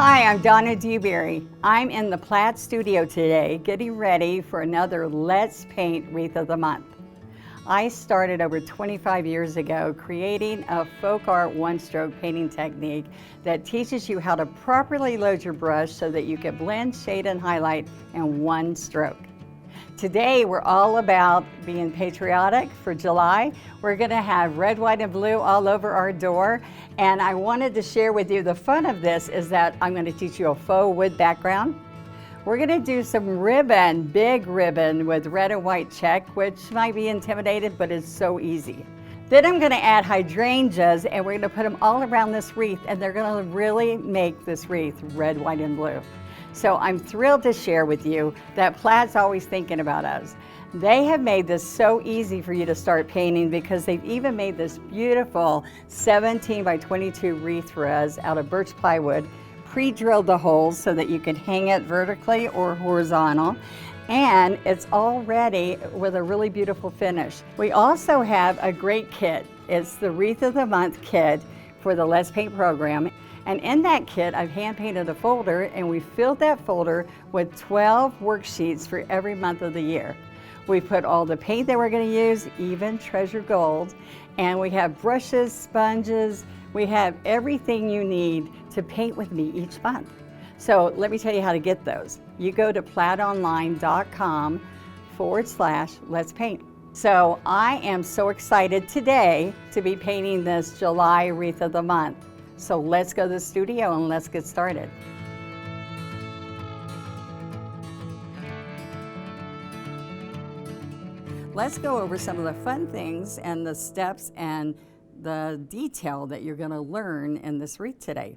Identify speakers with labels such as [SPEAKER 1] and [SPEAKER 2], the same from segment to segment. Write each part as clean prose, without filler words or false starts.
[SPEAKER 1] Hi, I'm Donna Dewberry. I'm in the Platt studio today getting ready for another Let's Paint Wreath of the Month. I started over 25 years ago creating a FolkArt One Stroke painting technique that teaches you how to properly load your brush so that you can blend, shade, and highlight in one stroke. Today we're all about being patriotic for July. We're going to have red, white, and blue all over our door. And I wanted to share with you the fun of this is that I'm going to teach you a faux wood background. We're going to do some ribbon, big ribbon with red and white check, which might be intimidating, but it's so easy. Then I'm going to add hydrangeas, and we're going to put them all around this wreath, and they're going to really make this wreath red, white, and blue. So I'm thrilled to share with you that Platt's always thinking about us. They have made this so easy for you to start painting because they've even made this beautiful 17 by 22 wreath for us out of birch plywood, pre-drilled the holes so that you can hang it vertically or horizontal, and it's all ready with a really beautiful finish. We also have a great kit. It's the Wreath of the Month kit for the Let's Paint program. And in that kit, I've hand painted a folder, and we filled that folder with 12 worksheets for every month of the year. We put all the paint that we're going to use, even treasure gold, and we have brushes, sponges, we have everything you need to paint with me each month. So let me tell you how to get those. You go to plattonline.com/Let's Paint. So I am so excited today to be painting this July Wreath of the Month. So let's go to the studio and let's get started. Let's go over some of the fun things and the steps and the detail that you're going to learn in this wreath today.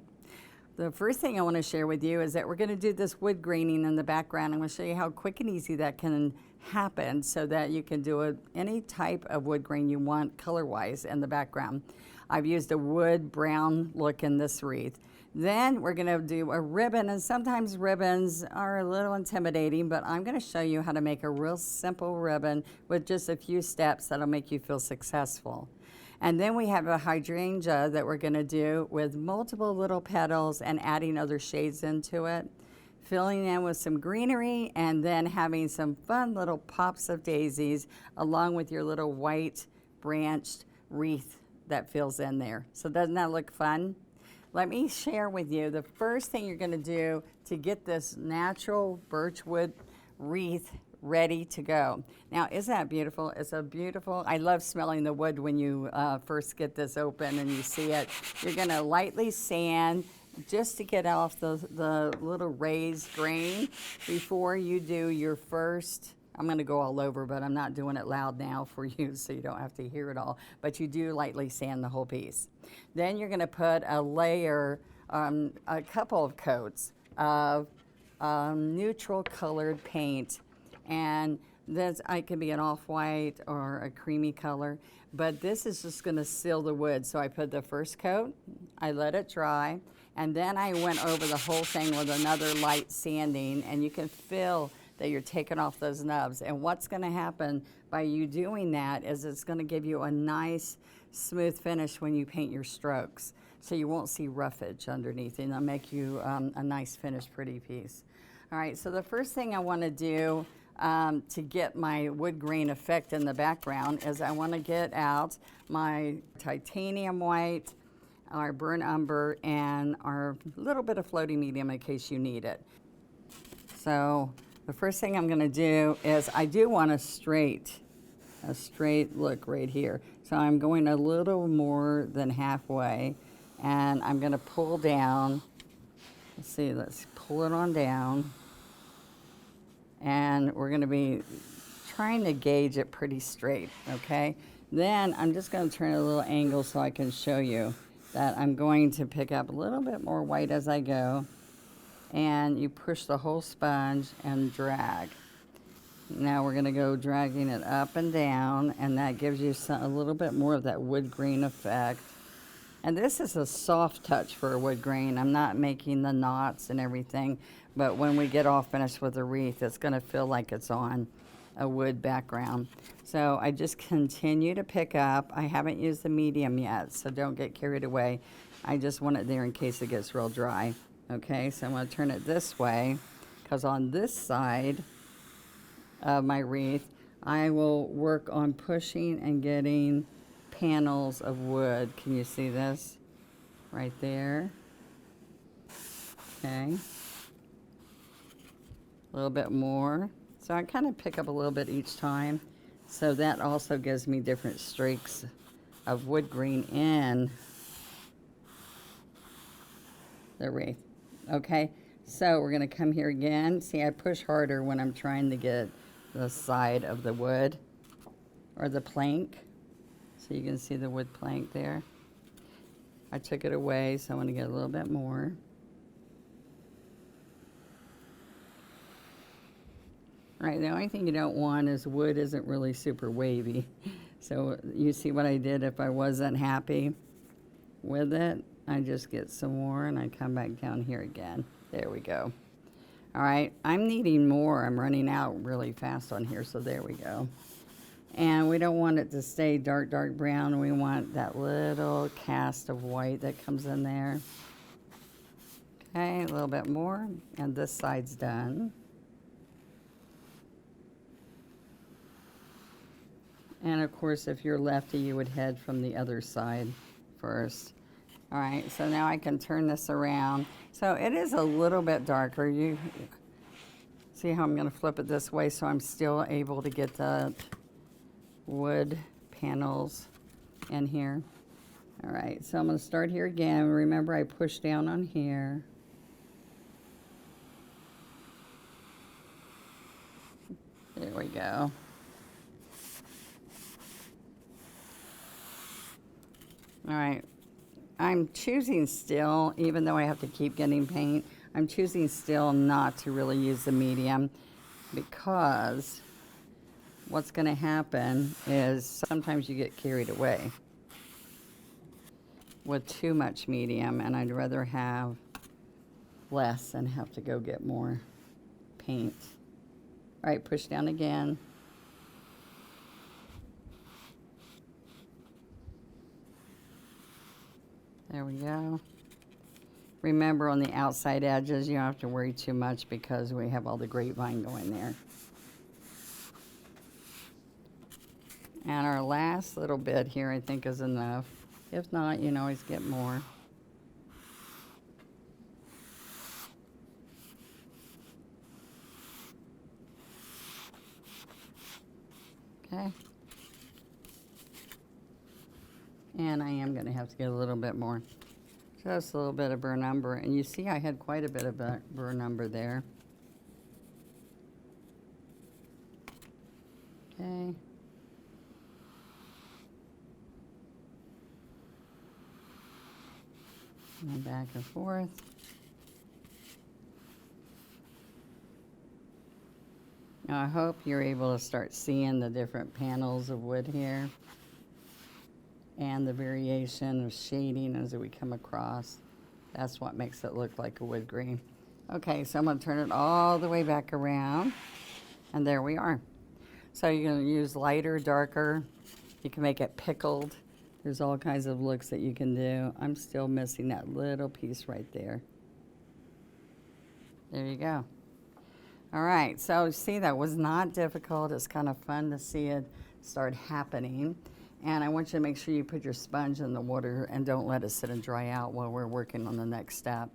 [SPEAKER 1] The first thing I want to share with you is that we're going to do this wood graining in the background. I'm going to show you how quick and easy that can happen so that you can do any type of wood grain you want color-wise in the background. I've used a wood brown look in this wreath. Then we're going to do a ribbon, and sometimes ribbons are a little intimidating, but I'm going to show you how to make a real simple ribbon with just a few steps that'll make you feel successful. And then we have a hydrangea that we're going to do with multiple little petals and adding other shades into it, filling in with some greenery, and then having some fun little pops of daisies along with your little white branched wreath that fills in there. So doesn't that look fun? Let me share with you the first thing you're going to do to get this natural birchwood wreath ready to go. Now, isn't that beautiful? It's a beautiful, I love smelling the wood when you first get this open and you see it. You're going to lightly sand just to get off the little raised grain before you do your first. I'm going to go all over, but I'm not doing it loud now for you so you don't have to hear it all. But you do lightly sand the whole piece. Then you're going to put a layer, a couple of coats of neutral colored paint. And this, it can be an off-white or a creamy color. But this is just going to seal the wood. So I put the first coat, I let it dry, and then I went over the whole thing with another light sanding. And you can feel that you're taking off those nubs. And what's going to happen by you doing that is it's going to give you a nice smooth finish when you paint your strokes. So you won't see roughage underneath, and it'll make you a nice finished pretty piece. All right, so the first thing I want to do to get my wood grain effect in the background is I want to get out my titanium white, our burnt umber, and our little bit of floating medium in case you need it. So the first thing I'm going to do is I do want a straight look right here. So I'm going a little more than halfway, and I'm going to pull down. Let's see, let's pull it on down. And we're going to be trying to gauge it pretty straight, okay? Then I'm just going to turn a little angle so I can show you that I'm going to pick up a little bit more white as I go. And you push the whole sponge and drag. Now we're going to go dragging it up and down, and that gives you a little bit more of that wood grain effect. And this is a soft touch for a wood grain. I'm not making the knots and everything, but when we get all finished with the wreath, it's going to feel like it's on a wood background. So I just continue to pick up. I haven't used the medium yet, so don't get carried away. I just want it there in case it gets real dry. Okay, so I'm going to turn it this way, because on this side of my wreath, I will work on pushing and getting panels of wood. Can you see this? Right there. Okay. A little bit more. So I kind of pick up a little bit each time. So that also gives me different streaks of wood green in the wreath. Okay, so we're going to come here again. See, I push harder when I'm trying to get the side of the wood or the plank. So you can see the wood plank there. I took it away, so I'm going to get a little bit more. All right, the only thing you don't want is wood isn't really super wavy. So you see what I did if I wasn't happy with it? I just get some more and I come back down here again. There we go. All right, I'm needing more. I'm running out really fast on here, so there we go. And we don't want it to stay dark, dark brown. We want that little cast of white that comes in there. Okay, a little bit more, and this side's done. And of course, if you're lefty, you would head from the other side first. All right, so now I can turn this around. So it is a little bit darker. You see how I'm gonna flip it this way so I'm still able to get the wood panels in here. All right, so I'm gonna start here again. Remember, I push down on here. There we go. All right, I'm choosing still, even though I have to keep getting paint, I'm choosing still not to really use the medium, because what's going to happen is sometimes you get carried away with too much medium, and I'd rather have less and have to go get more paint. All right, push down again. There we go. Remember, on the outside edges, you don't have to worry too much because we have all the grapevine going there. And our last little bit here, I think, is enough. If not, you can always get more. Okay. And I am going to have to get a little bit more. Just a little bit of burn umber. And you see I had quite a bit of burn umber there. Okay. And back and forth. Now I hope you're able to start seeing the different panels of wood here and the variation of shading as we come across. That's what makes it look like a wood green. Okay, so I'm going to turn it all the way back around, and there we are. So you're going to use lighter, darker. You can make it pickled. There's all kinds of looks that you can do. I'm still missing that little piece right there. There you go. All right, so see, that was not difficult. It's kind of fun to see it start happening. And I want you to make sure you put your sponge in the water and don't let it sit and dry out while we're working on the next step.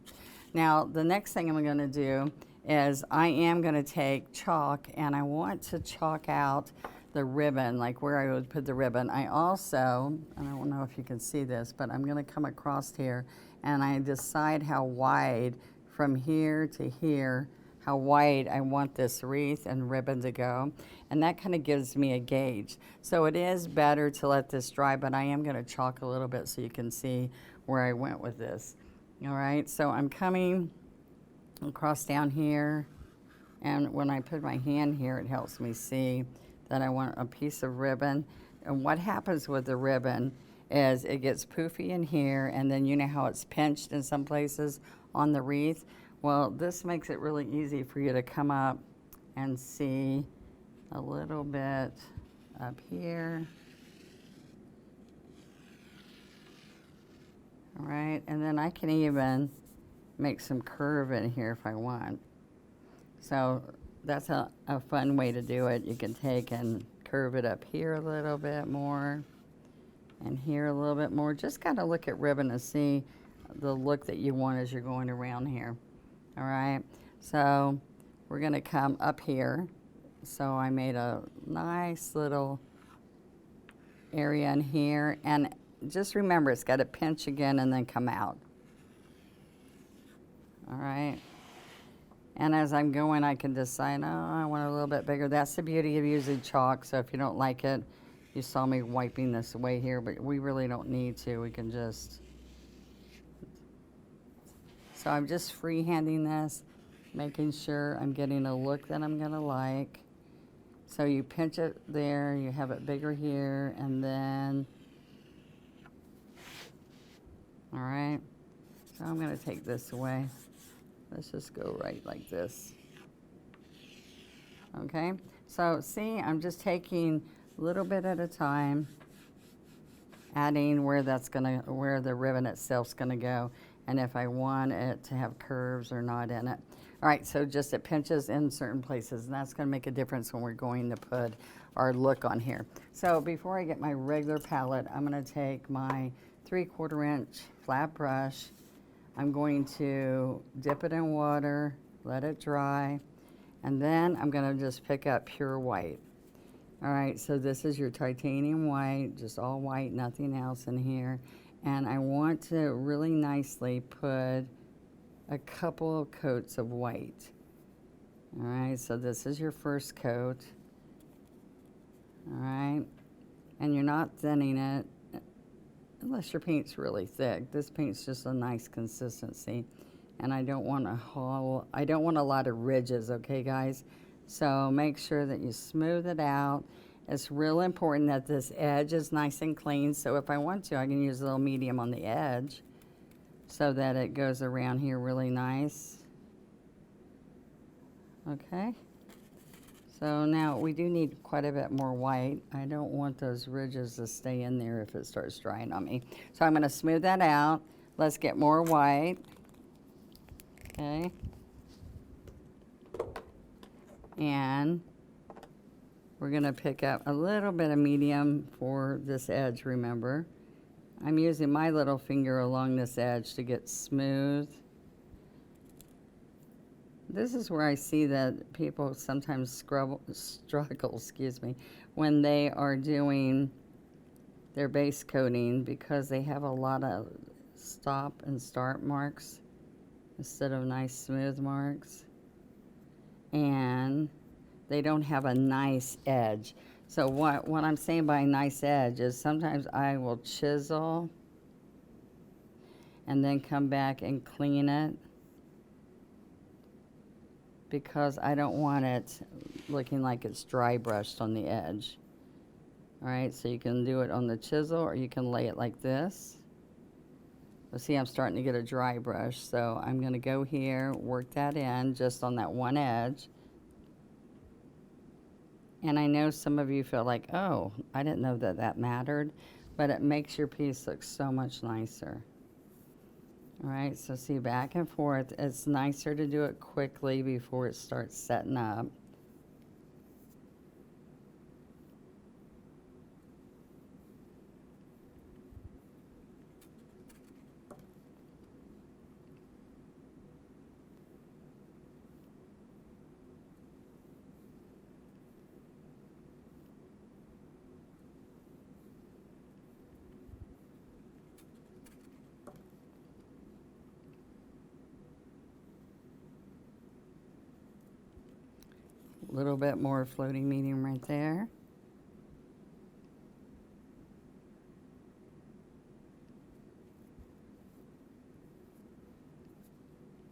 [SPEAKER 1] Now, the next thing I'm going to do is I am going to take chalk, and I want to chalk out the ribbon, like where I would put the ribbon. I also, I don't know if you can see this, but I'm going to come across here, and I decide how wide from here to here, how wide I want this wreath and ribbon to go, and that kind of gives me a gauge. So it is better to let this dry, but I am going to chalk a little bit so you can see where I went with this. All right, so I'm coming across down here, and when I put my hand here, it helps me see that I want a piece of ribbon. And what happens with the ribbon is it gets poofy in here, and then you know how it's pinched in some places on the wreath? Well, this makes it really easy for you to come up and see a little bit up here. All right, and then I can even make some curve in here if I want. So that's a fun way to do it. You can take and curve it up here a little bit more and here a little bit more. Just kind of look at ribbon to see the look that you want as you're going around here. All right, so we're gonna come up here. So I made a nice little area in here, and just remember it's got to pinch again and then come out. All right, and as I'm going I can decide, oh, I want it a little bit bigger. That's the beauty of using chalk. So if you don't like it, you saw me wiping this away here, but we really don't need to. We can just, so I'm just freehanding this, making sure I'm getting a look that I'm gonna like. So you pinch it there, you have it bigger here, and then, all right, so I'm gonna take this away. Let's just go right like this. Okay, so see, I'm just taking a little bit at a time, adding where the ribbon itself's gonna go, and if I want it to have curves or not in it. All right, so just it pinches in certain places, and that's gonna make a difference when we're going to put our look on here. So before I get my regular palette, I'm gonna take my 3/4 inch flat brush. I'm going to dip it in water, let it dry, and then I'm gonna just pick up pure white. All right, so this is your titanium white, just all white, nothing else in here. And I want to really nicely put a couple of coats of white. All right, so this is your first coat. All right, and you're not thinning it unless your paint's really thick. This paint's just a nice consistency, and I don't want a lot of ridges, okay guys? So make sure that you smooth it out. It's real important that this edge is nice and clean, so if I want to, I can use a little medium on the edge so that it goes around here really nice. Okay, so now we do need quite a bit more white. I don't want those ridges to stay in there if it starts drying on me. So I'm gonna smooth that out. Let's get more white. Okay, and we're gonna pick up a little bit of medium for this edge, remember. I'm using my little finger along this edge to get smooth. This is where I see that people sometimes struggle, when they are doing their base coating, because they have a lot of stop and start marks instead of nice smooth marks. And they don't have a nice edge. So what I'm saying by nice edge is sometimes I will chisel and then come back and clean it, because I don't want it looking like it's dry brushed on the edge. All right, so you can do it on the chisel or you can lay it like this. But see, I'm starting to get a dry brush, so I'm gonna go here, work that in just on that one edge. And I know some of you feel like, oh, I didn't know that that mattered, but it makes your piece look so much nicer. All right, so see, back and forth. It's nicer to do it quickly before it starts setting up. A little bit more floating medium right there.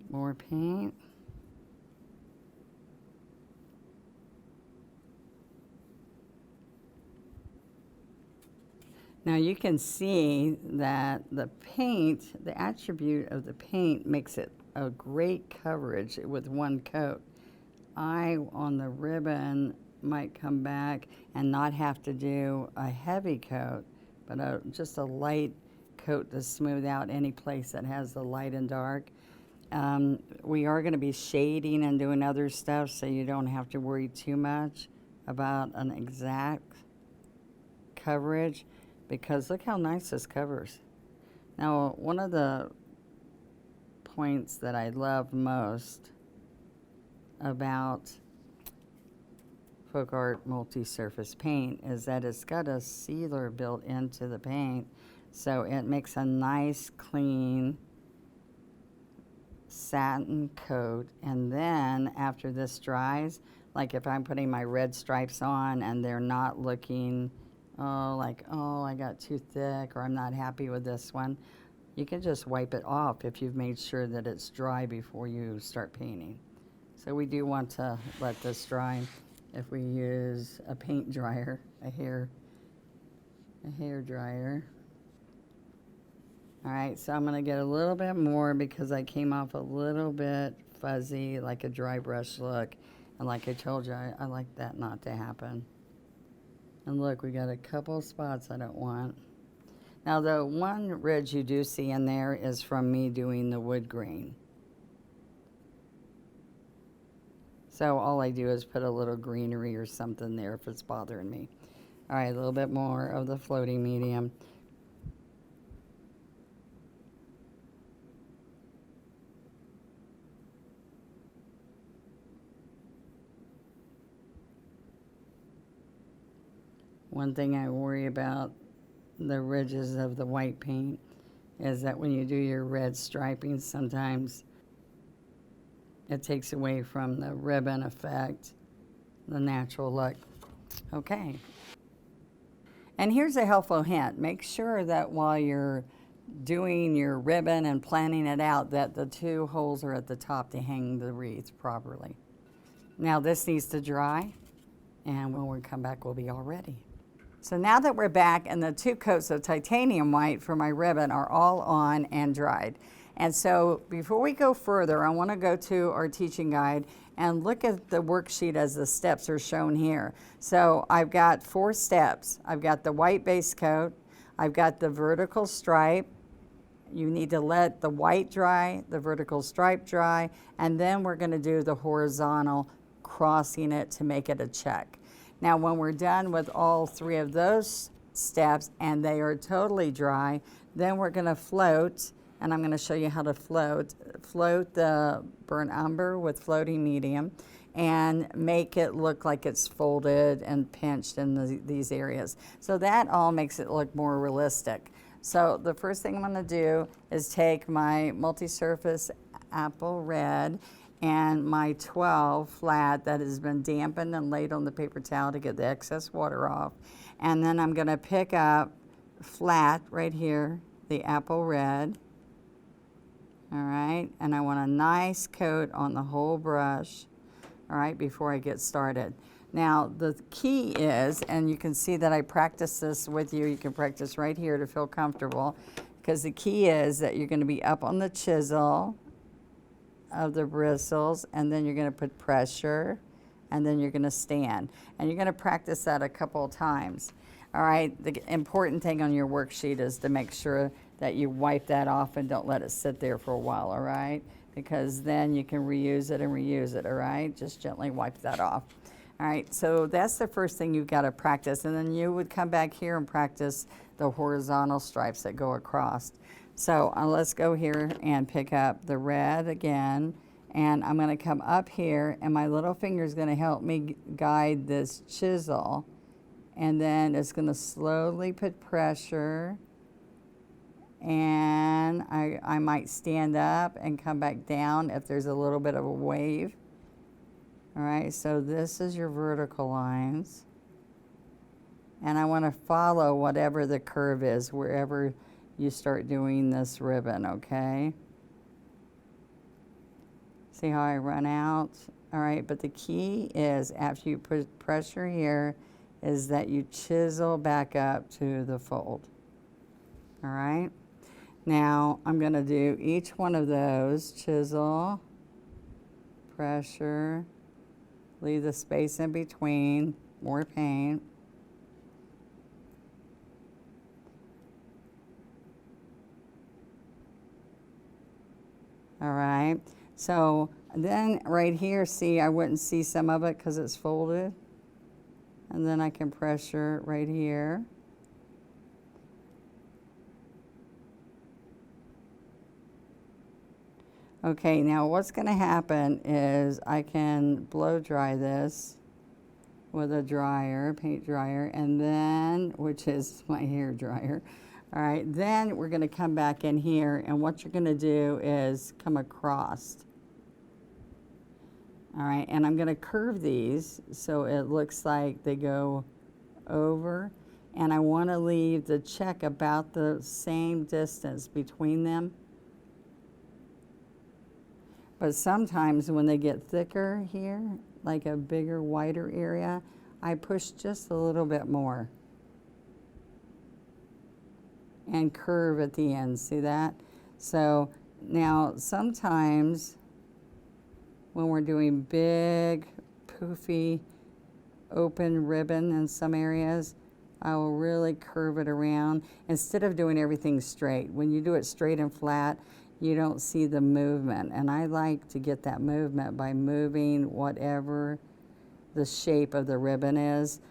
[SPEAKER 1] More paint. Now you can see that the paint, the attribute of the paint makes it a great coverage with one coat. I, on the ribbon, might come back and not have to do a heavy coat, but just a light coat to smooth out any place that has the light and dark. We are going to be shading and doing other stuff, so you don't have to worry too much about an exact coverage, because look how nice this covers. Now, one of the points that I love most about FolkArt multi-surface paint is that it's got a sealer built into the paint, so it makes a nice clean satin coat. And then after this dries, like if I'm putting my red stripes on and they're not looking like, oh, I got too thick, or I'm not happy with this one, you can just wipe it off if you've made sure that it's dry before you start painting. So we do want to let this dry. If we use a paint dryer, a hair dryer. All right, so I'm going to get a little bit more because I came off a little bit fuzzy, like a dry brush look. And like I told you, I like that not to happen. And look, we got a couple spots I don't want. Now, the one ridge you do see in there is from me doing the wood grain. So all I do is put a little greenery or something there if it's bothering me. All right, a little bit more of the floating medium. One thing I worry about the ridges of the white paint is that when you do your red striping, sometimes it takes away from the ribbon effect, the natural look. Okay. And here's a helpful hint. Make sure that while you're doing your ribbon and planning it out, that the two holes are at the top to hang the wreath properly. Now this needs to dry, and when we come back, we'll be all ready. So now that we're back and the 2 coats of titanium white for my ribbon are all on and dried. And so before we go further, I want to go to our teaching guide and look at the worksheet as the steps are shown here. So I've got 4 steps. I've got the white base coat. I've got the vertical stripe. You need to let the white dry, the vertical stripe dry, and then we're going to do the horizontal, crossing it to make it a check. Now, when we're done with all 3 of those steps and they are totally dry, then we're going to float, and I'm going to show you how to float the burnt umber with floating medium and make it look like it's folded and pinched in these areas. So that all makes it look more realistic. So the first thing I'm going to do is take my multi-surface apple red and my 12 flat that has been dampened and laid on the paper towel to get the excess water off. And then I'm going to pick up flat right here, the apple red. All right, and I want a nice coat on the whole brush, all right, before I get started. Now, the key is, and you can see that I practice this with you, you can practice right here to feel comfortable, because the key is that you're going to be up on the chisel of the bristles, and then you're going to put pressure, and then you're going to stand. And you're going to practice that a couple of times. All right, the important thing on your worksheet is to make sure that you wipe that off and don't let it sit there for a while, all right? Because then you can reuse it and reuse it, all right? Just gently wipe that off. All right, so that's the first thing you've got to practice, and then you would come back here and practice the horizontal stripes that go across. So let's go here and pick up the red again, and I'm going to come up here, and my little finger is going to help me guide this chisel, and then it's going to slowly put pressure, and I might stand up and come back down if there's a little bit of a wave. All right, so this is your vertical lines, and I want to follow whatever the curve is wherever you start doing this ribbon, okay? See how I run out? All right, but the key is after you put pressure here is that you chisel back up to the fold. All right? Now, I'm going to do each one of those. Chisel, pressure, leave the space in between, more paint. All right, so then right here, see, I wouldn't see some of it because it's folded. And then I can pressure right here. Okay, now what's going to happen is I can blow dry this with a dryer, paint dryer, and then, which is my hair dryer. All right, then we're going to come back in here, and what you're going to do is come across. All right, and I'm going to curve these so it looks like they go over, and I want to leave the check about the same distance between them. But sometimes when they get thicker here, like a bigger, wider area, I push just a little bit more and curve at the end. See that? So now sometimes when we're doing big, poofy, open ribbon in some areas, I will really curve it around instead of doing everything straight. When you do it straight and flat, you don't see the movement, and I like to get that movement by moving whatever the shape of the ribbon is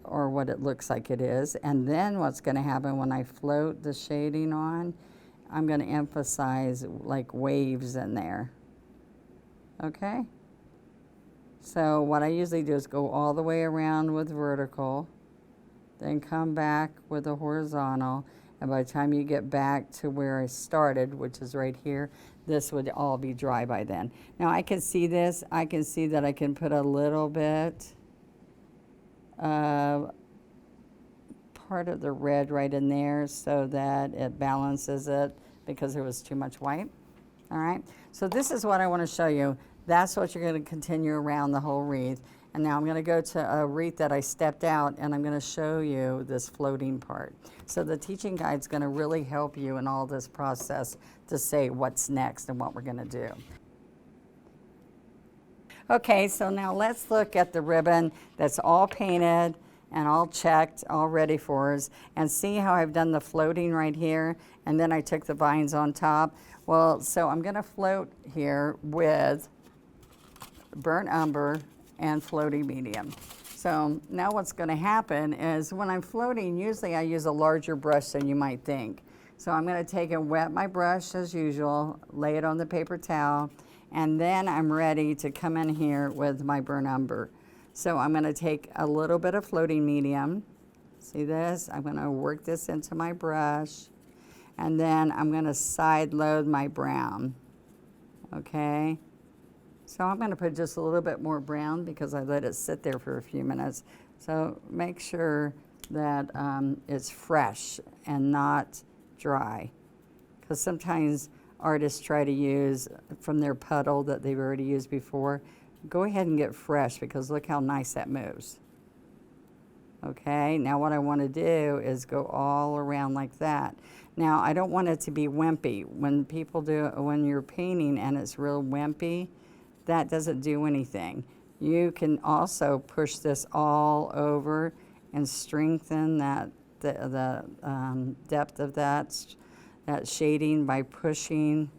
[SPEAKER 1] or what it looks like it is. And then what's going to happen when I float the shading on, I'm going to emphasize like waves in there. Okay, so what I usually do is go all the way around with vertical, then come back with a horizontal, and by the time you get back to where I started, which is right here, this would all be dry by then. Now I can see this, I can see that I can put a little bit part of the red right in there so that it balances it because there was too much white. All right, so this is what I want to show you. That's what you're going to continue around the whole wreath. And now I'm going to go to a wreath that I stepped out, and I'm going to show you this floating part. So the teaching guide's going to really help you in all this process to say what's next and what we're going to do. Okay, so now let's look at the ribbon that's all painted and all checked, all ready for us, and see how I've done the floating right here, and then I took the vines on top. Well, so I'm going to float here with burnt umber and floating medium. So now what's going to happen is when I'm floating, usually I use a larger brush than you might think. So I'm going to take and wet my brush as usual, lay it on the paper towel, and then I'm ready to come in here with my burnt umber. So I'm going to take a little bit of floating medium. See this? I'm going to work this into my brush, and then I'm going to side load my brown. Okay? So I'm going to put just a little bit more brown because I let it sit there for a few minutes. So make sure that it's fresh and not dry, because sometimes artists try to use from their puddle that they've already used before. Go ahead and get fresh because look how nice that moves. Okay, now what I want to do is go all around like that. Now I don't want it to be wimpy. When people do, when you're painting and it's real wimpy, that doesn't do anything. You can also push this all over and strengthen that the depth of that shading by pushing.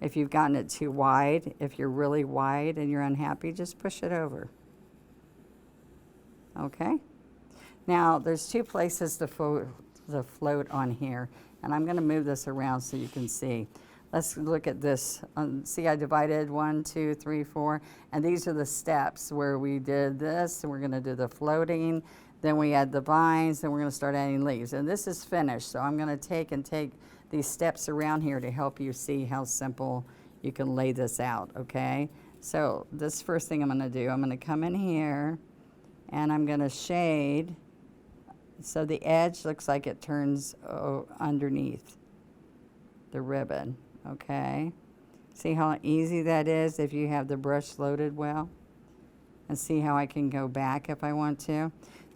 [SPEAKER 1] If you've gotten it too wide, if you're really wide and you're unhappy, just push it over. Okay? Now there's two places to float on here, and I'm going to move this around so you can see. Let's look at this. See, I divided 1, 2, 3, 4, and these are the steps where we did this, and we're going to do the floating, then we add the vines, then we're going to start adding leaves. And this is finished, so I'm going to take these steps around here to help you see how simple you can lay this out, okay? So this first thing I'm going to do, I'm going to come in here, and I'm going to shade so the edge looks like it turns underneath the ribbon. Okay, see how easy that is if you have the brush loaded well, and see how I can go back if I want to.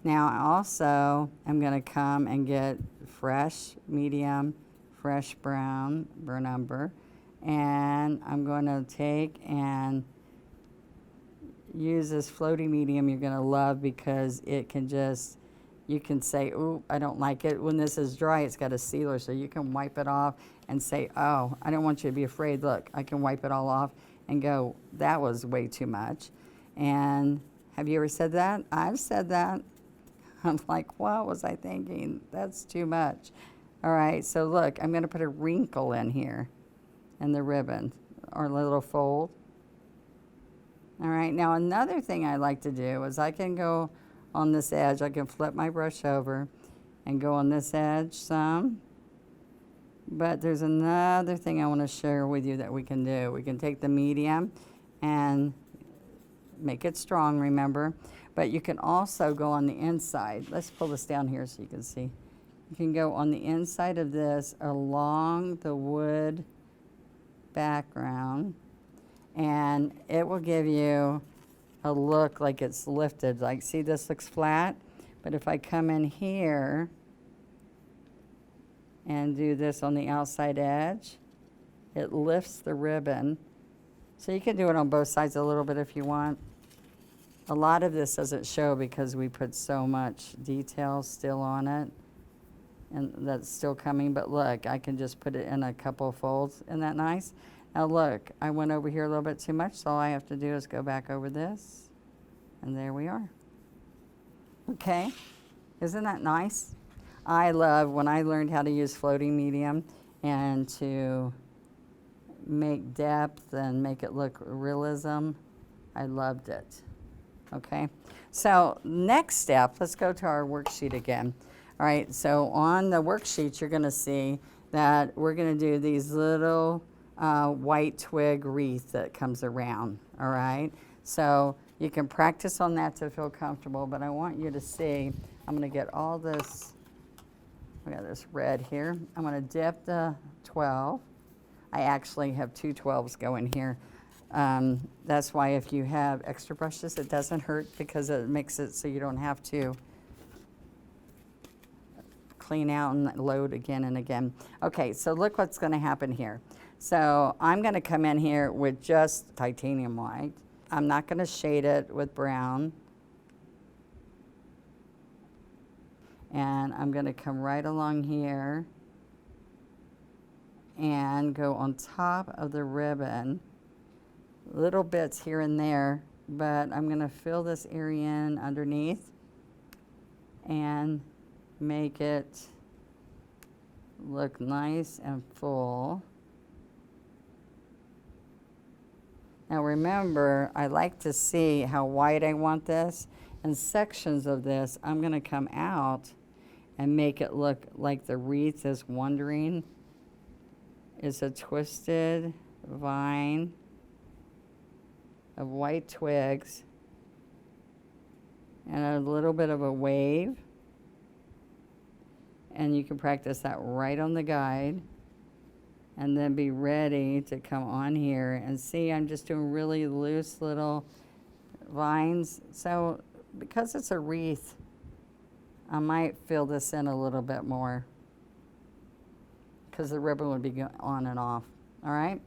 [SPEAKER 1] Now I also am going to come and get fresh medium, fresh brown, burnt umber, and I'm going to take and use this floating medium you're going to love because it can just, you can say, ooh, I don't like it. When this is dry, it's got a sealer, so you can wipe it off and say, oh, I don't want you to be afraid. Look, I can wipe it all off and go, that was way too much. And have you ever said that? I've said that. I'm like, what was I thinking? That's too much. All right, so look, I'm gonna put a wrinkle in here in the ribbon, or a little fold. All right, now another thing I like to do is I can go on this edge, I can flip my brush over and go on this edge some. But there's another thing I want to share with you that we can do. We can take the medium and make it strong, remember? But you can also go on the inside. Let's pull this down here so you can see. You can go on the inside of this along the wood background, and it will give you a look like it's lifted. Like, see, this looks flat, but if I come in here and do this on the outside edge, it lifts the ribbon. So you can do it on both sides a little bit if you want. A lot of this doesn't show because we put so much detail still on it, and that's still coming, but look, I can just put it in a couple of folds. Isn't that nice? Now look, I went over here a little bit too much, so all I have to do is go back over this, and there we are. Okay, isn't that nice? I love when I learned how to use floating medium and to make depth and make it look realism. I loved it. Okay, so next step, let's go to our worksheet again. All right, so on the worksheet, you're gonna see that we're gonna do these little white twig wreath that comes around, all right? So you can practice on that to feel comfortable, but I want you to see, I'm gonna get all this, I got this red here. I'm gonna dip the 12. I actually have two 12s going here. That's why if you have extra brushes, it doesn't hurt because it makes it so you don't have to clean out and load again and again. Okay, so look what's gonna happen here. So I'm gonna come in here with just titanium white. I'm not gonna shade it with brown. And I'm gonna come right along here and go on top of the ribbon, little bits here and there, but I'm gonna fill this area in underneath and make it look nice and full. Now remember, I like to see how wide I want this, and sections of this I'm gonna come out and make it look like the wreath is wandering. It's a twisted vine of white twigs and a little bit of a wave. And you can practice that right on the guide and then be ready to come on here and see I'm just doing really loose little vines. So because it's a wreath, I might fill this in a little bit more because the ribbon would be on and off. All right,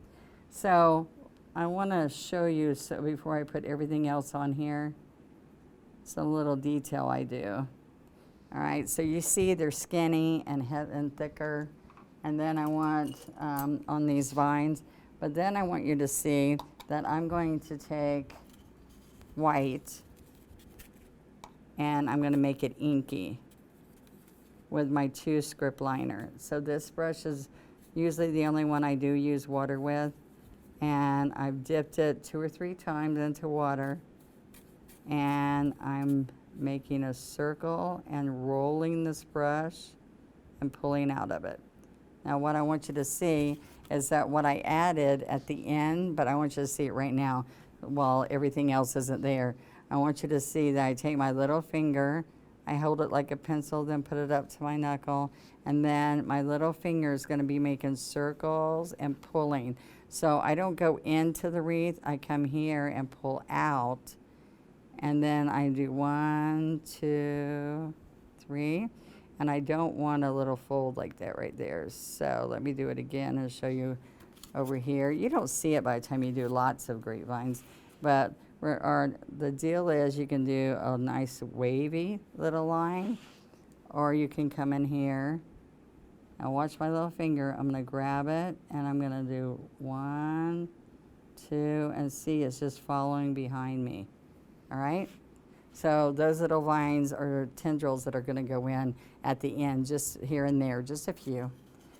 [SPEAKER 1] so I want to show you, so before I put everything else on here, some little detail I do. All right, so you see they're skinny and thicker, and then I want on these vines, but then I want you to see that I'm going to take white and I'm going to make it inky with my 2 script liner. So this brush is usually the only one I do use water with, and I've dipped it 2 or 3 times into water, and I'm making a circle and rolling this brush and pulling out of it. Now what I want you to see is that what I added at the end, but I want you to see it right now while everything else isn't there. I want you to see that I take my little finger, I hold it like a pencil, then put it up to my knuckle, and then my little finger is going to be making circles and pulling. So I don't go into the wreath, I come here and pull out, and then I do 1, 2, 3, and I don't want a little fold like that right there. So let me do it again and show you over here. You don't see it by the time you do lots of grapevines, but the deal is you can do a nice wavy little line, or you can come in here Now watch my little finger. I'm going to grab it and I'm going to do 1, 2, and see it's just following behind me. All right? So those little vines are tendrils that are going to go in at the end, just here and there, just a few.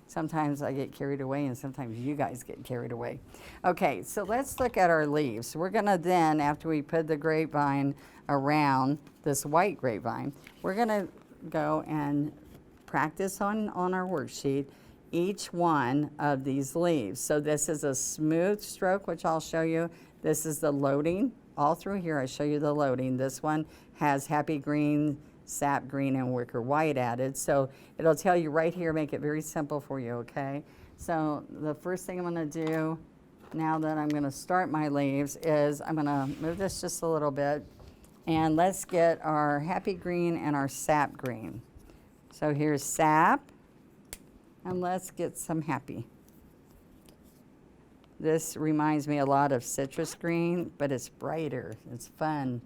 [SPEAKER 1] Sometimes I get carried away and sometimes you guys get carried away. Okay, so let's look at our leaves. We're going to then, after we put the grapevine around this white grapevine, we're going to go and practice on our worksheet each one of these leaves. So this is a smooth stroke, which I'll show you. This is the loading. All through here, I show you the loading. This one has happy green, sap green, and wicker white added. So it'll tell you right here, make it very simple for you, okay? So the first thing I'm going to do now that I'm going to start my leaves is I'm going to move this just a little bit, and let's get our happy green and our sap green. So here's sap, and let's get some happy. This reminds me a lot of citrus green, but it's brighter, it's fun.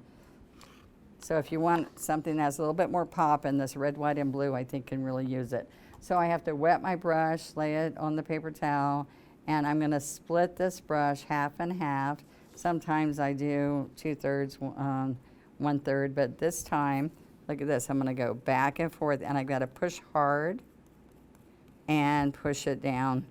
[SPEAKER 1] So if you want something that's a little bit more pop, in this red, white, and blue, I think can really use it. So I have to wet my brush, lay it on the paper towel, and I'm gonna split this brush half and half. Sometimes I do 2/3, 1/3, but this time, look at this, I'm gonna go back and forth, and I've gotta push hard and push it down.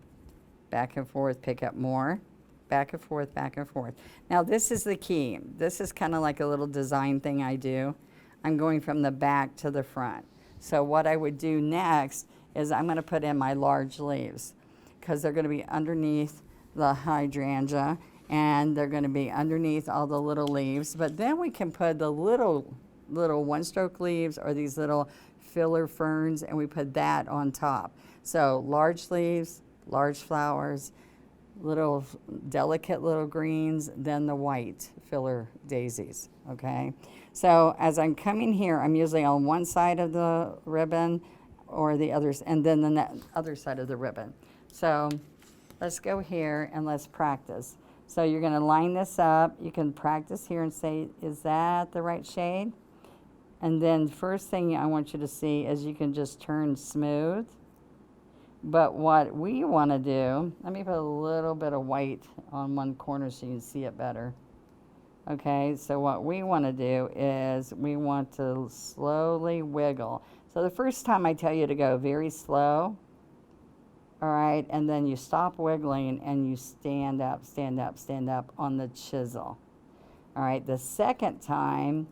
[SPEAKER 1] Back and forth, pick up more, back and forth, back and forth. Now this is the key. This is kind of like a little design thing I do. I'm going from the back to the front. So what I would do next is I'm going to put in my large leaves because they're going to be underneath the hydrangea and they're going to be underneath all the little leaves. But then we can put the little one-stroke leaves or these little filler ferns, and we put that on top. So large leaves, large flowers, little delicate little greens, then the white filler daisies, okay? So as I'm coming here, I'm usually on one side of the ribbon or the others, and then the other side of the ribbon. So let's go here and let's practice. So you're gonna line this up. You can practice here and say, is that the right shade? And then first thing I want you to see is you can just turn smooth. But what we want to do, let me put a little bit of white on one corner so you can see it better. Okay, so what we want to do is we want to slowly wiggle. So the first time I tell you to go very slow, all right, and then you stop wiggling and you stand up, stand up, stand up on the chisel. All right, the second time,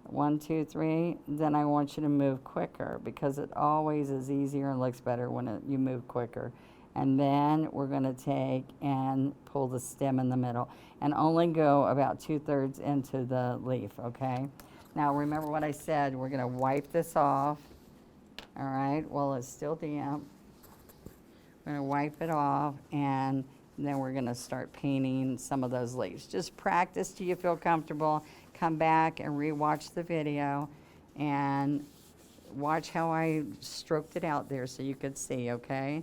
[SPEAKER 1] 1, 2, 3, then I want you to move quicker because it always is easier and looks better when you move quicker. And then we're going to take and pull the stem in the middle and only go about 2/3 into the leaf, okay? Now remember what I said, we're going to wipe this off, all right, while it's still damp. We're going to wipe it off and then we're going to start painting some of those leaves. Just practice till you feel comfortable. Come back and re-watch the video and watch how I stroked it out there so you could see, okay?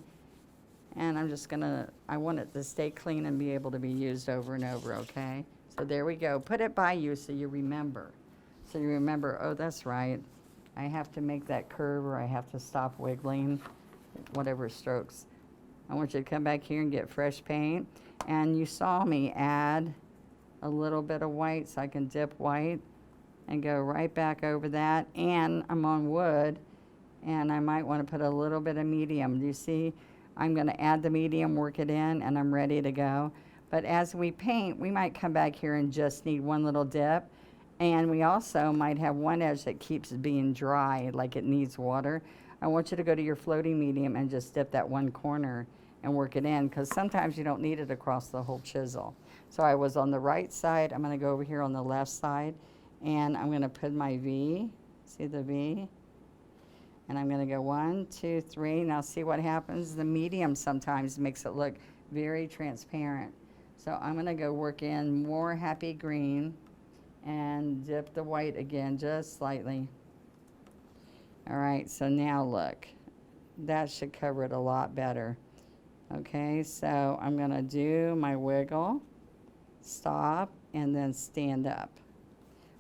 [SPEAKER 1] And I'm just gonna, I want it to stay clean and be able to be used over and over, okay? So there we go. Put it by you so you remember. So you remember, oh, that's right. I have to make that curve or I have to stop wiggling, whatever strokes. I want you to come back here and get fresh paint. And you saw me add a little bit of white so I can dip white and go right back over that. And I'm on wood and I might want to put a little bit of medium. Do you see? I'm going to add the medium, work it in, and I'm ready to go. But as we paint, we might come back here and just need one little dip. And we also might have one edge that keeps being dry, like it needs water. I want you to go to your floating medium and just dip that one corner and work it in, because sometimes you don't need it across the whole chisel. So I was on the right side. I'm going to go over here on the left side, and I'm going to put my V. See the V? And I'm going to go 1, 2, 3. Now see what happens? The medium sometimes makes it look very transparent. So I'm going to go work in more happy green and dip the white again just slightly. All right, so now look. That should cover it a lot better. Okay, so I'm going to do my wiggle, stop, and then stand up.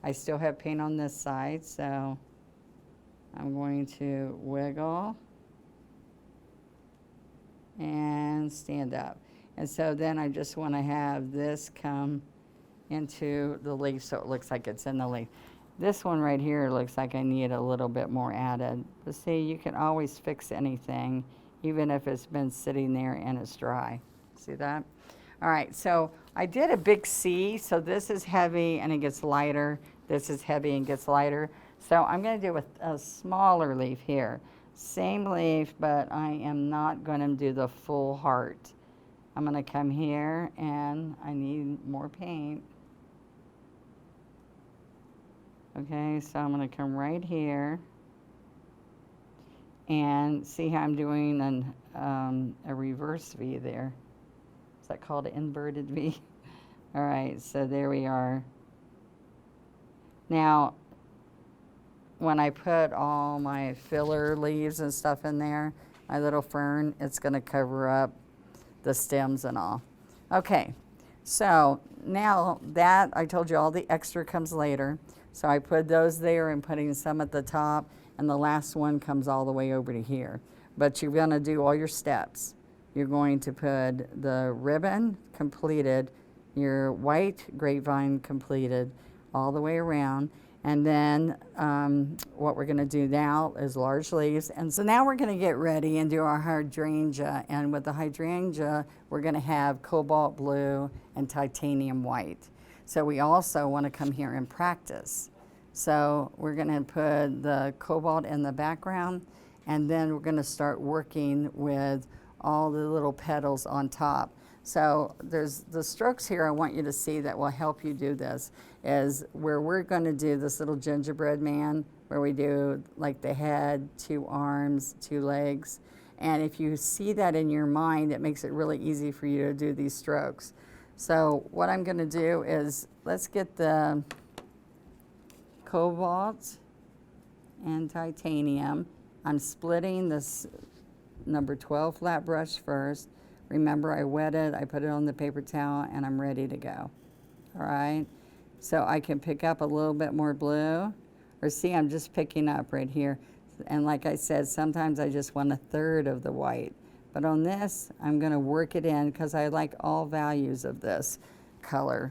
[SPEAKER 1] I still have paint on this side, so I'm going to wiggle and stand up. And so then I just want to have this come into the leaf so it looks like it's in the leaf. This one right here looks like I need a little bit more added. But see, you can always fix anything, even if it's been sitting there and it's dry. See that? All right, so I did a big C, so this is heavy and it gets lighter. This is heavy and gets lighter. So I'm going to do a smaller leaf here. Same leaf, but I am not going to do the full heart. I'm going to come here and I need more paint. Okay, so I'm going to come right here and see how I'm doing a reverse V there. Is that called an inverted V? All right, so there we are. Now, when I put all my filler leaves and stuff in there, my little fern, it's going to cover up the stems and all. Okay, so now that I told you all the extra comes later. So I put those there and putting some at the top, and the last one comes all the way over to here. But you're going to do all your steps. You're going to put the ribbon completed, your white grapevine completed all the way around. And then what we're going to do now is large leaves. And so now we're going to get ready and do our hydrangea. And with the hydrangea, we're going to have cobalt blue and titanium white. So we also want to come here and practice. So we're going to put the cobalt in the background, and then we're going to start working with all the little petals on top. So there's the strokes here I want you to see that will help you do this, is where we're going to do this little gingerbread man, where we do like the head, 2 arms, 2 legs. And if you see that in your mind, it makes it really easy for you to do these strokes. So what I'm going to do is, let's get the cobalt and titanium. I'm splitting this number 12 flat brush first. Remember, I wet it, I put it on the paper towel, and I'm ready to go. All right, so I can pick up a little bit more blue, or see, I'm just picking up right here. And like I said, sometimes I just want 1/3 of the white. But on this, I'm going to work it in because I like all values of this color.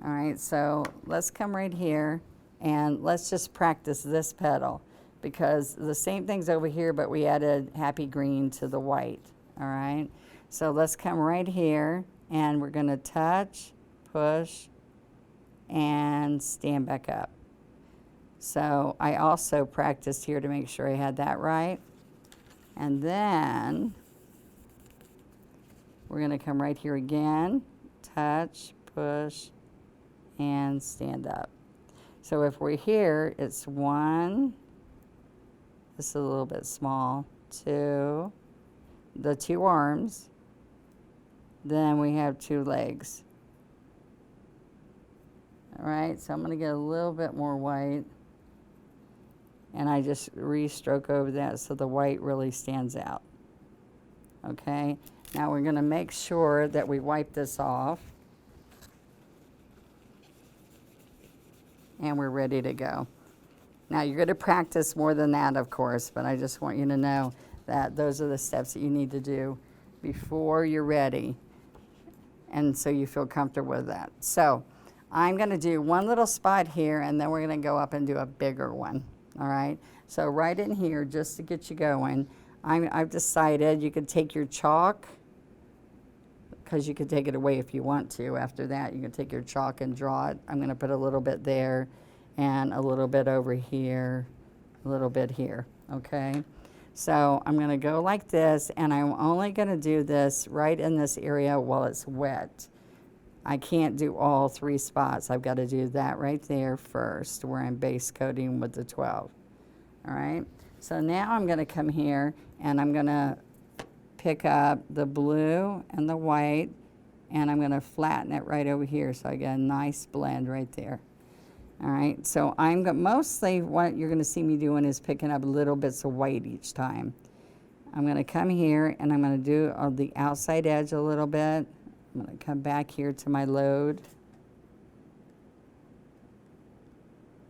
[SPEAKER 1] All right, so let's come right here and let's just practice this petal, because the same thing's over here, but we added happy green to the white. All right, so let's come right here and we're going to touch, push, and stand back up. So I also practiced here to make sure I had that right. And then we're going to come right here again, touch, push, and stand up. So if we're here, it's 1, this is a little bit small, 2, the 2 arms, then we have 2 legs. All right, so I'm going to get a little bit more white, and I just re-stroke over that so the white really stands out. Okay, now we're going to make sure that we wipe this off, and we're ready to go. Now you're going to practice more than that, of course, but I just want you to know that those are the steps that you need to do before you're ready, and so you feel comfortable with that. So I'm going to do one little spot here, and then we're going to go up and do a bigger one. All right, so right in here, just to get you going, I've decided you could take your chalk, because you could take it away if you want to. After that, you can take your chalk and draw it. I'm going to put a little bit there and a little bit over here, a little bit here, okay? So I'm going to go like this, and I'm only going to do this right in this area while it's wet. I can't do all 3 spots. I've got to do that right there first, where I'm base coating with the 12. All right, so now I'm going to come here and I'm going to pick up the blue and the white, and I'm going to flatten it right over here so I get a nice blend right there. All right, so mostly what you're going to see me doing is picking up little bits of white each time. I'm going to come here and I'm going to do the outside edge a little bit. I'm going to come back here to my load.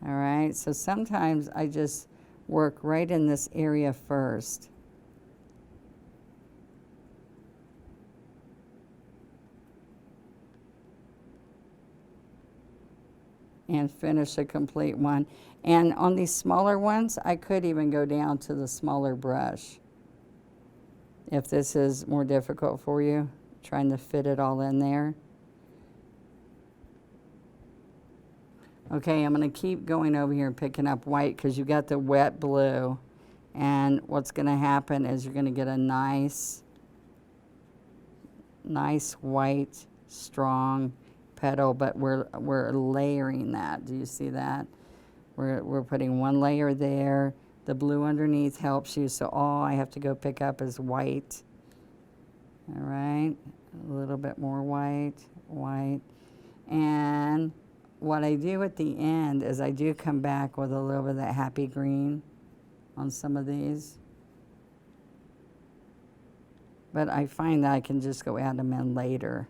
[SPEAKER 1] All right, so sometimes I just work right in this area first. and finish a complete one. And on these smaller ones, I could even go down to the smaller brush. If this is more difficult for you, trying to fit it all in there. Okay, I'm going to keep going over here and picking up white because you got the wet blue. And what's going to happen is you're going to get a nice white, strong petal, but we're layering that. Do you see that? We're putting one layer there. The blue underneath helps you, so all I have to go pick up is white. All right, a little bit more white. And what I do at the end is I do come back with a little bit of that happy green on some of these. But I find that I can just go add them in later.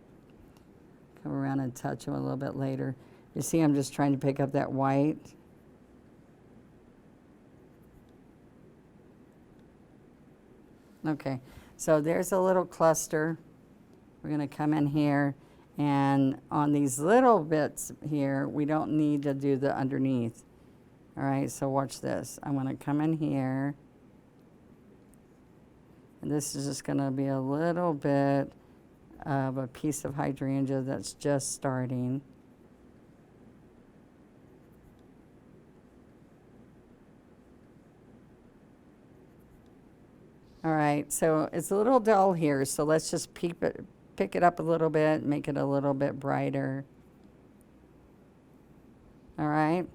[SPEAKER 1] Come around and touch them a little bit later. You see, I'm just trying to pick up that white. Okay, so there's a little cluster. We're going to come in here, and on these little bits here, we don't need to do the underneath. All right, so watch this. I'm going to come in here, and this is just going to be a little bit of a piece of hydrangea that's just starting. All right, so it's a little dull here, so let's just pick it up a little bit, make it a little bit brighter. All right.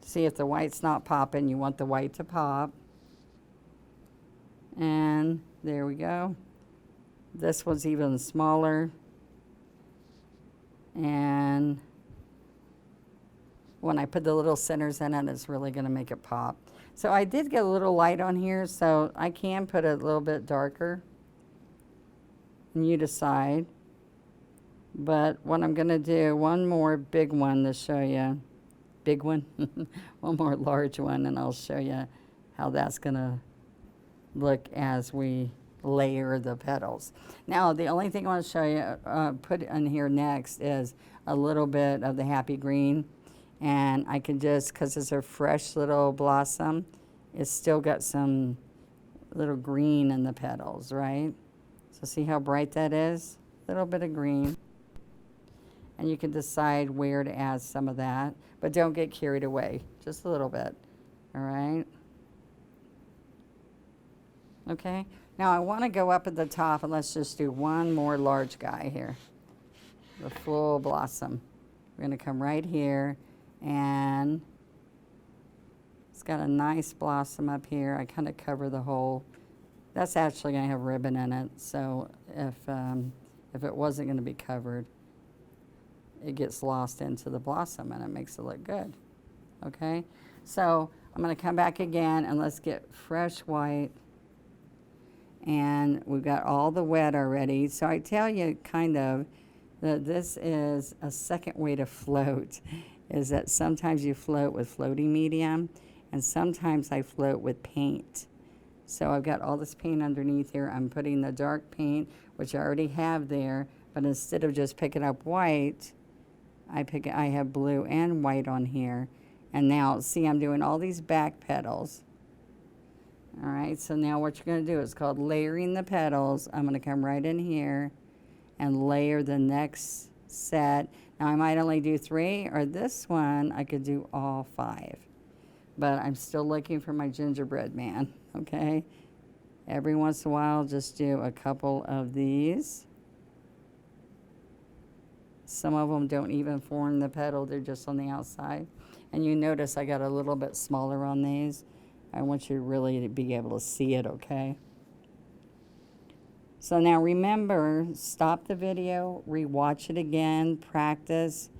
[SPEAKER 1] See if the white's not popping. You want the white to pop. And there we go. This one's even smaller. And when I put the little centers in it, it's really going to make it pop. So I did get a little light on here, so I can put it a little bit darker. And you decide. But what I'm going to do, one more big one to show you. Big one? One more large one, and I'll show you how that's going to look as we layer the petals. Now, the only thing I want to show you, put in here next, is a little bit of the happy green. And I can just, because it's a fresh little blossom, it's still got some little green in the petals, right? So see how bright that is? A little bit of green. And you can decide where to add some of that, but don't get carried away, just a little bit, all right? Okay, now I want to go up at the top, and let's just do one more large guy here, the full blossom. We're going to come right here, and it's got a nice blossom up here. I kind of cover the whole. That's actually going to have ribbon in it, so if it wasn't going to be covered, it gets lost into the blossom and it makes it look good. Okay, so I'm going to come back again, and let's get fresh white. And we've got all the wet already. So I tell you kind of that this is a second way to float, is that sometimes you float with floating medium, and sometimes I float with paint. So I've got all this paint underneath here. I'm putting the dark paint, which I already have there, but instead of just picking up white, I have blue and white on here. And now, see, I'm doing all these back petals. All right, so now what you're going to do is called layering the petals. I'm going to come right in here and layer the next set. Now, I might only do 3, or this one, I could do all 5. But I'm still looking for my gingerbread man, okay? Every once in a while, just do a couple of these. Some of them don't even form the petal, they're just on the outside. And you notice I got a little bit smaller on these. I want you really to be able to see it, okay? So now remember, stop the video, rewatch it again, practice.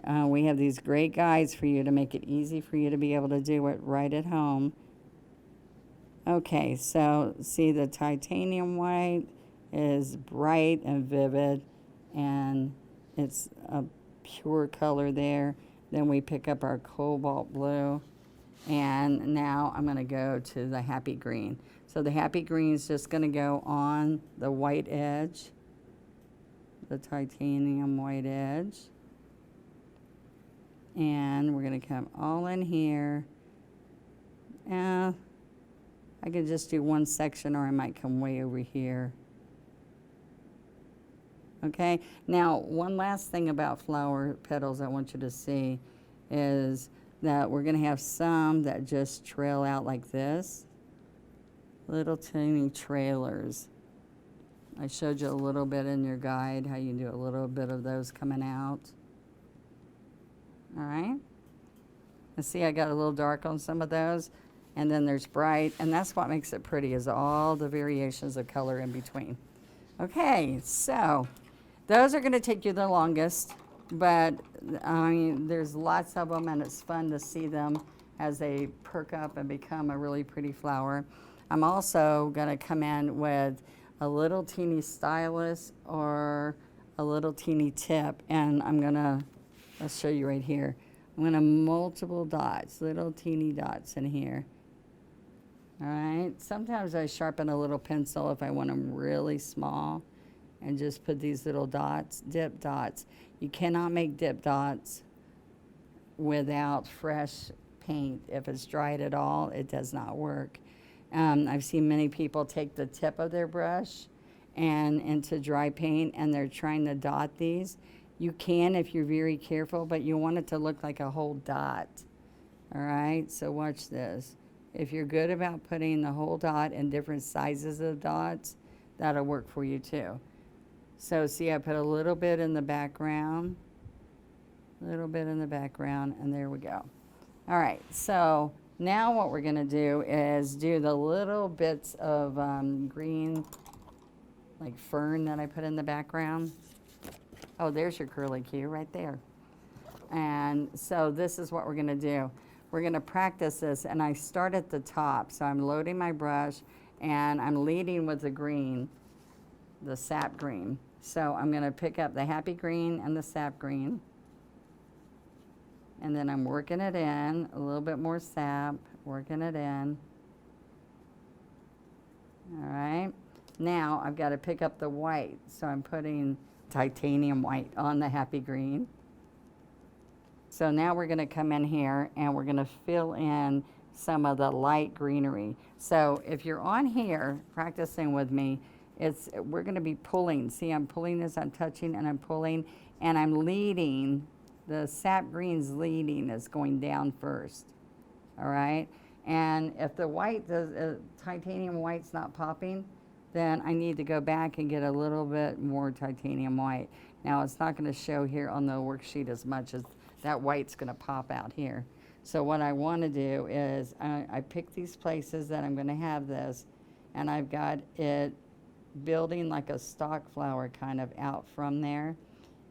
[SPEAKER 1] We have these great guides for you to make it easy for you to be able to do it right at home. Okay, so see, the titanium white is bright and vivid, and it's a pure color there. Then we pick up our cobalt blue, and now I'm going to go to the happy green. So the happy green is just going to go on the white edge, the titanium white edge. And we're going to come all in here. I could just do one section, or I might come way over here. Okay, now one last thing about flower petals I want you to see is that we're going to have some that just trail out like this. Little tiny trailers. I showed you a little bit in your guide how you can do a little bit of those coming out. All right. And see, I got a little dark on some of those, and then there's bright, and that's what makes it pretty, is all the variations of color in between. Okay, so those are going to take you the longest, but I mean, there's lots of them, and it's fun to see them as they perk up and become a really pretty flower. I'm also going to come in with a little teeny stylus or a little teeny tip, and I'll show you right here. I'm going to multiple dots, little teeny dots in here. All right, sometimes I sharpen a little pencil if I want them really small, and just put these little dots, dip dots. You cannot make dip dots without fresh paint. If it's dried at all, it does not work. I've seen many people take the tip of their brush and into dry paint, and they're trying to dot these. You can if you're very careful, but you want it to look like a whole dot. All right, so watch this. If you're good about putting the whole dot in different sizes of dots, that'll work for you too. So see, I put a little bit in the background, and there we go. All right, so now what we're gonna do is do the little bits of green, like fern that I put in the background. Oh, there's your curlicue right there. And so this is what we're gonna do. We're gonna practice this, and I start at the top. So I'm loading my brush, and I'm leading with the green, the sap green. So I'm gonna pick up the happy green and the sap green, and then I'm working it in, a little bit more sap, working it in. All right, now I've got to pick up the white, so I'm putting titanium white on the happy green. So now we're gonna come in here and we're gonna fill in some of the light greenery. So if you're on here practicing with me, we're gonna be pulling. See, I'm pulling this, I'm touching, and I'm pulling, and I'm leading. The sap green's leading is going down first, all right? And if the white, titanium white's not popping, then I need to go back and get a little bit more titanium white. Now, it's not gonna show here on the worksheet as much as that white's gonna pop out here. So what I wanna do is I pick these places that I'm gonna have this, and I've got it building like a stock flower kind of out from there.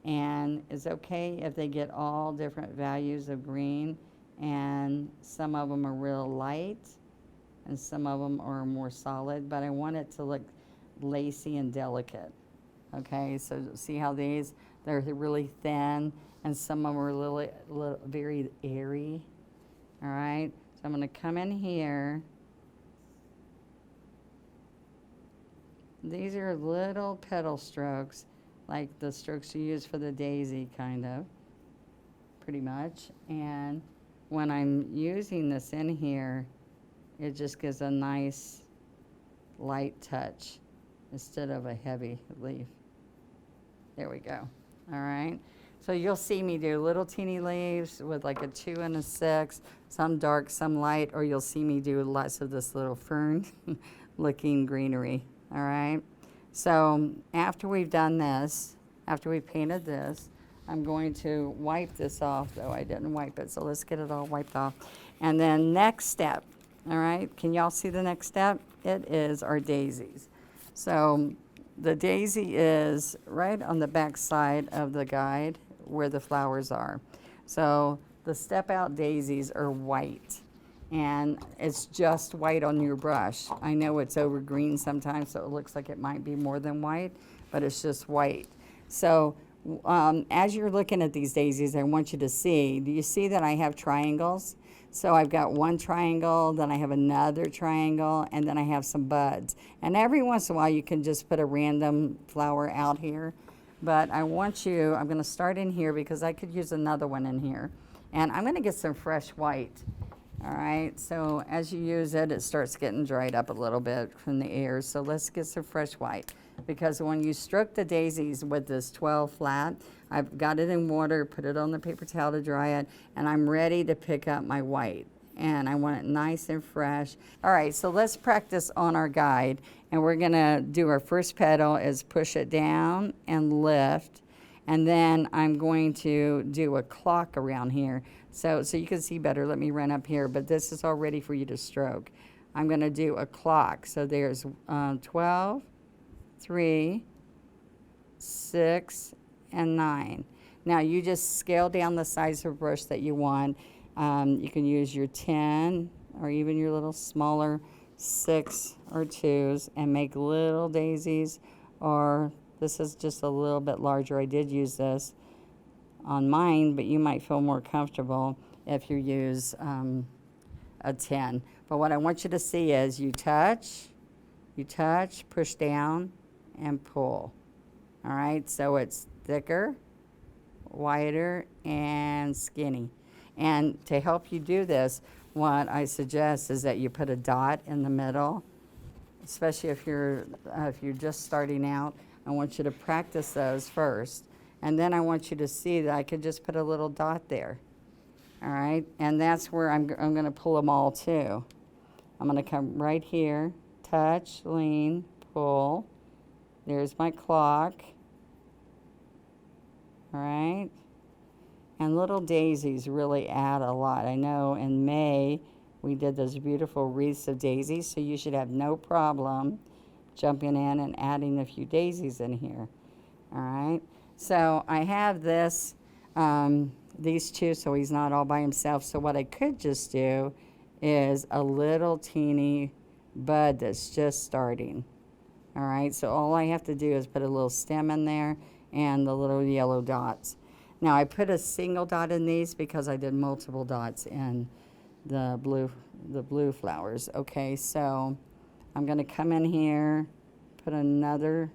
[SPEAKER 1] And it's okay if they get all different values of green, and some of them are real light and some of them are more solid, but I want it to look lacy and delicate. Okay, so see how they're really thin, and some of them are little very airy. All right, so I'm gonna come in here. These are little petal strokes, like the strokes you use for the daisy, kind of, pretty much. And when I'm using this in here, it just gives a nice light touch instead of a heavy leaf. There we go. All right. So you'll see me do little teeny leaves with like a 2 and a 6, some dark, some light, or you'll see me do lots of this little fern looking greenery. All right. So after we've done this, after we've painted this, I'm going to wipe this off, though I didn't wipe it. So let's get it all wiped off. And then next step, all right, can y'all see the next step? It is our daisies. So the daisy is right on the back side of the guide where the flowers are. So the step out daisies are white, and it's just white on your brush. I know it's over green sometimes, so it looks like it might be more than white, but it's just white. So as you're looking at these daisies, I want you to see, do you see that I have triangles? So I've got one triangle, then I have another triangle, and then I have some buds. And every once in a while you can just put a random flower out here. But I want you, I'm gonna start in here because I could use another one in here. And I'm going to get some fresh white. All right, so as you use it, it starts getting dried up a little bit from the air. So let's get some fresh white, because when you stroke the daisies with this 12 flat, I've got it in water, put it on the paper towel to dry it, and I'm ready to pick up my white. And I want it nice and fresh. All right, so let's practice on our guide. And we're gonna do our first petal is push it down and lift. And then I'm going to do a clock around here. So you can see better, let me run up here, but this is all ready for you to stroke. I'm gonna do a clock. So there's 12, 3, 6, and 9. Now you just scale down the size of brush that you want. You can use your 10 or even your little smaller 6 or 2s and make little daisies, or this is just a little bit larger. I did use this on mine, but you might feel more comfortable if you use a 10. But what I want you to see is you touch, push down, and pull. All right, so it's thicker, wider, and skinny. And to help you do this, what I suggest is that you put a dot in the middle, especially if you're just starting out. I want you to practice those first. And then I want you to see that I could just put a little dot there. All right, and that's where I'm going to pull them all too. I'm going to come right here, touch, lean, pull. There's my clock. All right. And little daisies really add a lot. I know in May we did those beautiful wreaths of daisies, so you should have no problem jumping in and adding a few daisies in here. All right. So I have this, these two, so he's not all by himself. So what I could just do is a little teeny bud that's just starting. All right. So all I have to do is put a little stem in there and the little yellow dots. Now I put a single dot in these because I did multiple dots in the blue flowers. Okay, so I'm going to come in here, put another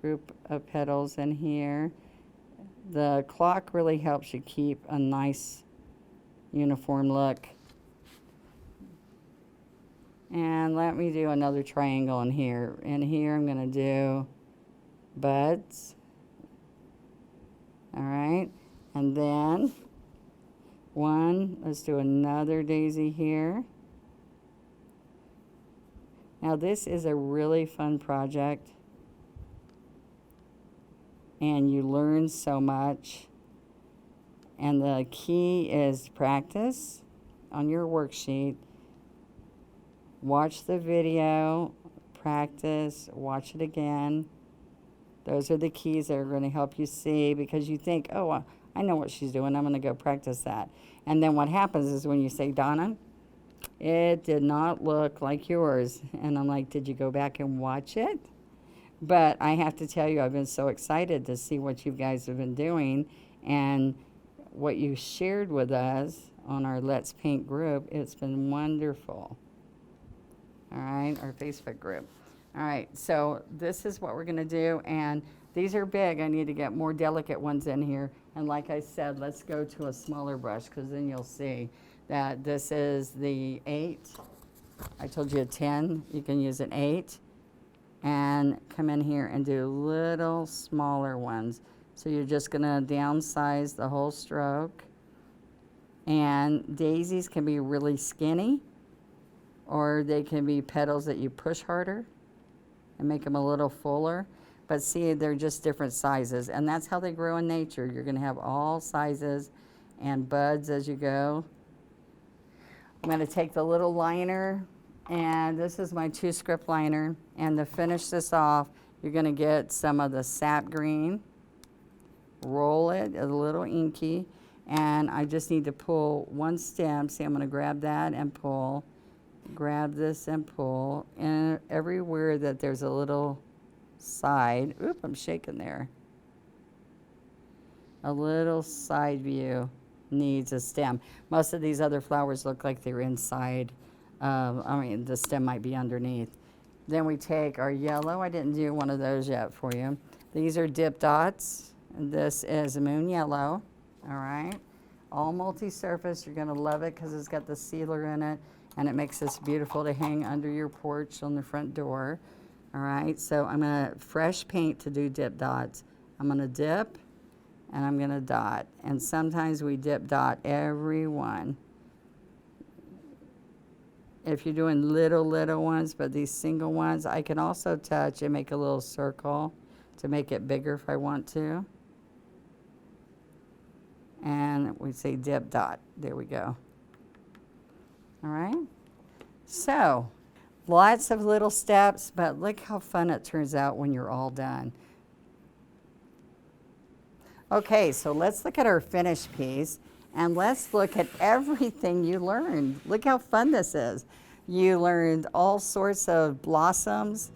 [SPEAKER 1] group of petals in here. The clock really helps you keep a nice uniform look. And let me do another triangle in here. In here I'm going to do buds. All right, and then let's do another daisy here. Now this is a really fun project, and you learn so much. And the key is practice on your worksheet. Watch the video, practice, watch it again. Those are the keys that are going to help you see, because you think, oh, I know what she's doing. I'm going to go practice that. And then what happens is when you say, Donna, it did not look like yours. And I'm like, did you go back and watch it? But I have to tell you, I've been so excited to see what you guys have been doing and what you shared with us on our Let's Paint group. It's been wonderful. All right, our Facebook group. All right, so this is what we're going to do, and these are big. I need to get more delicate ones in here. And like I said, let's go to a smaller brush, because then you'll see that this is the 8. I told you a 10. You can use an 8. And come in here and do little smaller ones. So you're just going to downsize the whole stroke. And daisies can be really skinny, or they can be petals that you push harder and make them a little fuller. But see, they're just different sizes, and that's how they grow in nature. You're going to have all sizes and buds as you go. I'm going to take the little liner, and this is my 2-script liner, and to finish this off, you're going to get some of the sap green, roll it a little inky, and I just need to pull one stem. See, I'm going to grab that and pull. Grab this and pull, and everywhere that there's a little side, oop, I'm shaking there. A little side view needs a stem. Most of these other flowers look like they're inside. I mean, the stem might be underneath. Then we take our yellow. I didn't do one of those yet for you. These are dip dots. And this is moon yellow. All right. all multi-surface. You're gonna love it because it's got the sealer in it, and it makes this beautiful to hang under your porch on the front door. All right, so I'm gonna fresh paint to do dip dots. I'm gonna dip, and I'm gonna dot. And sometimes we dip dot every one. If you're doing little ones, but these single ones, I can also touch and make a little circle to make it bigger if I want to. And we say dip dot, there we go. All right, so lots of little steps, but look how fun it turns out when you're all done. Okay, so let's look at our finished piece. And let's look at everything you learned. Look how fun this is. You learned all sorts of blossoms,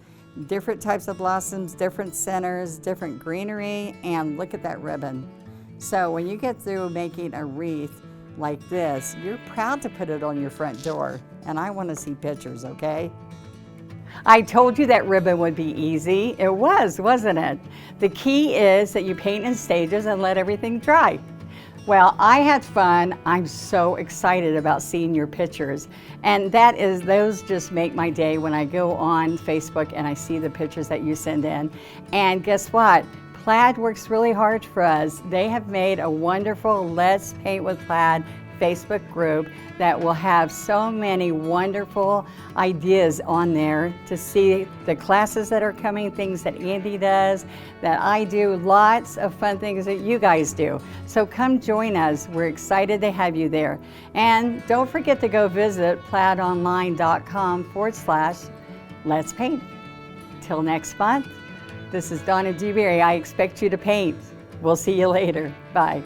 [SPEAKER 1] different types of blossoms, different centers, different greenery, and look at that ribbon. So when you get through making a wreath like this, you're proud to put it on your front door. And I want to see pictures, okay? I told you that ribbon would be easy. It was, wasn't it? The key is that you paint in stages and let everything dry. Well, I had fun. I'm so excited about seeing your pictures. And those just make my day when I go on Facebook and I see the pictures that you send in. And guess what? Plaid works really hard for us. They have made a wonderful Let's Paint with Plaid Facebook group that will have so many wonderful ideas on there to see the classes that are coming, things that Andy does, that I do, lots of fun things that you guys do. So come join us. We're excited to have you there. And don't forget to go visit plaidonline.com/Let's Paint. Till next month, this is Donna Dewberry. I expect you to paint. We'll see you later. Bye.